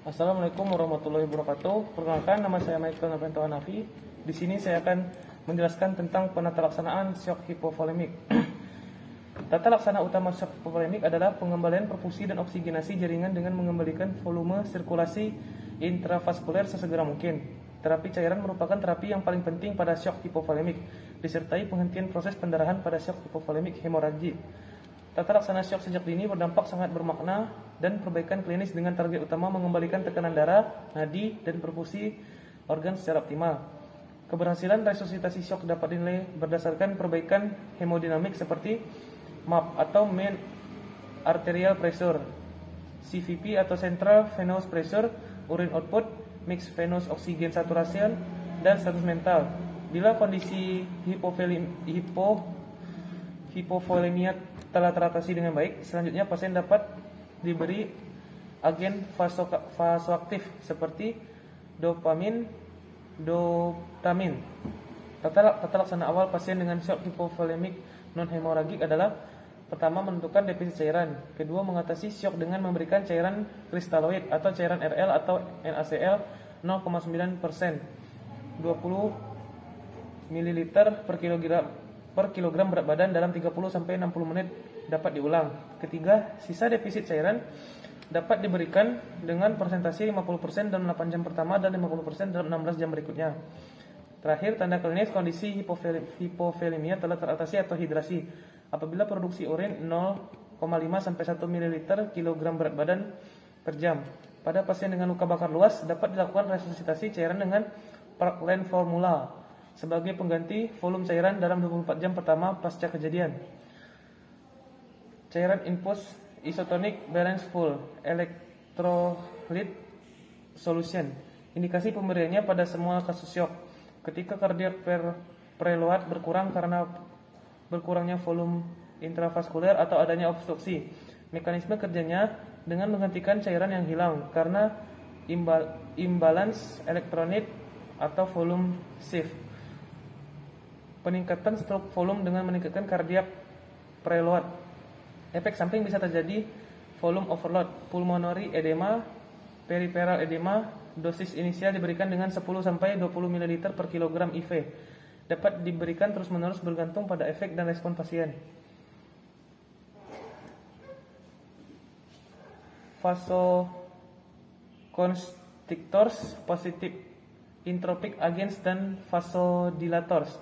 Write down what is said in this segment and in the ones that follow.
Assalamualaikum warahmatullahi wabarakatuh. Perkenalkan, nama saya Michael Novanto Hanafi. Di sini saya akan menjelaskan tentang penata laksanaan shock hipovolemik. Tata laksana utama shock hipovolemik adalah pengembalian perfusi dan oksigenasi jaringan dengan mengembalikan volume sirkulasi intravaskuler sesegera mungkin. Terapi cairan merupakan terapi yang paling penting pada shock hipovolemik, disertai penghentian proses pendarahan pada shock hipovolemik hemoragi. Tata laksana shock sejak dini berdampak sangat bermakna dan perbaikan klinis dengan target utama mengembalikan tekanan darah, nadi, dan perfusi organ secara optimal. Keberhasilan resusitasi shock dapat dinilai berdasarkan perbaikan hemodinamik seperti MAP atau Mean Arterial Pressure, CVP atau Central Venous Pressure, urine output, mixed venous oxygen saturation, dan status mental. Bila kondisi hipovolemia telah teratasi dengan baik, selanjutnya pasien dapat diberi agen vasoaktif seperti dopamin. Tata laksana awal pasien dengan shock hipovolemik non-hemoragik adalah: pertama, menentukan defisit cairan. Kedua, mengatasi shock dengan memberikan cairan kristaloid atau cairan RL atau NaCl 0,9%, 20 ml per kilogram berat badan dalam 30-60 menit dapat diulang. Ketiga, sisa defisit cairan dapat diberikan dengan persentase 50% dalam 8 jam pertama dan 50% dalam 16 jam berikutnya. Terakhir, tanda klinis kondisi hipovolemia telah teratasi atau hidrasi. Apabila produksi urin 0,5 sampai 1 ml kilogram berat badan per jam. Pada pasien dengan luka bakar luas dapat dilakukan resusitasi cairan dengan Parkland formula sebagai pengganti volume cairan dalam 24 jam pertama pasca kejadian. Cairan infus isotonic balanceful electrolyte solution. Indikasi pemberiannya pada semua kasus shock. Ketika kardiak preload berkurang karena berkurangnya volume intravaskuler atau adanya obstruksi. Mekanisme kerjanya dengan menggantikan cairan yang hilang karena imbalance elektrolit atau volume shift. Peningkatan stroke volume dengan meningkatkan kardiak preload. Efek samping bisa terjadi volume overload, pulmonary edema, peripheral edema. Dosis inisial diberikan dengan 10-20 ml per kilogram IV. Dapat diberikan terus-menerus bergantung pada efek dan respon pasien. Vasoconstrictors, positive entropic agents, dan vasodilators.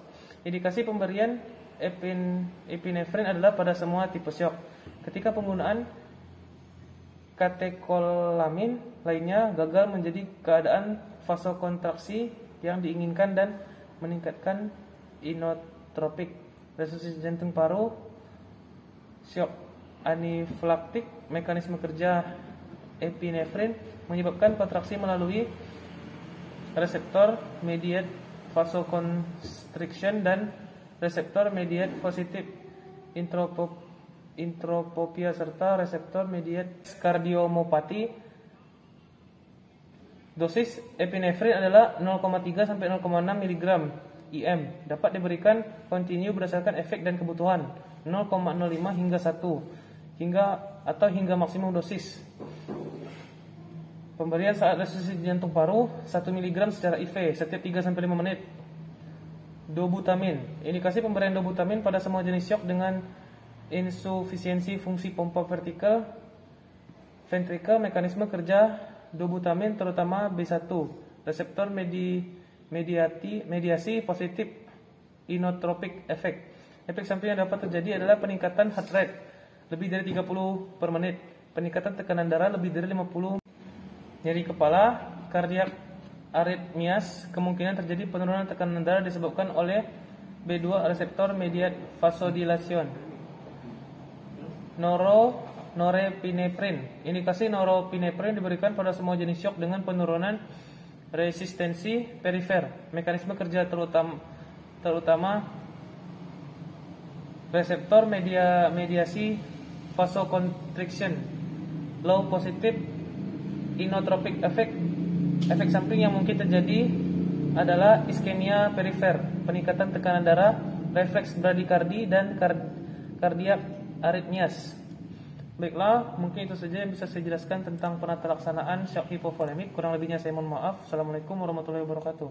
Indikasi pemberian epinefrin adalah pada semua tipe shock. Ketika penggunaan katekolamin lainnya gagal menjadi keadaan vasokontraksi yang diinginkan dan meningkatkan inotropik. Resusitasi jantung paru, shock anafilaktik. Mekanisme kerja epinefrin menyebabkan kontraksi melalui reseptor mediated vasoconstriction dan reseptor mediated positive intropopia serta reseptor mediated kardiomyopati. Dosis epinefrin adalah 0,3 sampai 0,6 mg IM. Dapat diberikan kontinu berdasarkan efek dan kebutuhan, 0,05 hingga 1 hingga maksimum dosis. Pemberian saat resusitasi jantung paru 1 mg secara IV setiap 3-5 menit. Dobutamin. Indikasi pemberian dobutamin pada semua jenis shock dengan insufisiensi fungsi pompa ventricle. Mekanisme kerja dobutamin terutama B1, reseptor mediasi positif inotropik efek. Efek samping yang dapat terjadi adalah peningkatan heart rate lebih dari 30 per menit, peningkatan tekanan darah lebih dari 50, nyeri kepala, kardiak aritmias. Kemungkinan terjadi penurunan tekanan darah disebabkan oleh B2 reseptor mediated vasodilation. Norepinephrine. Indikasi norepinephrine diberikan pada semua jenis shock dengan penurunan resistensi perifer. Mekanisme kerja terutama reseptor mediasi vasoconstriction, low positive inotropic effect. Efek samping yang mungkin terjadi adalah iskemia perifer, peningkatan tekanan darah, refleks bradikardi, dan kardiak aritmias. Baiklah, mungkin itu saja yang bisa saya jelaskan tentang penata laksanaan shock hypovolemic. Kurang lebihnya saya mohon maaf. Assalamualaikum warahmatullahi wabarakatuh.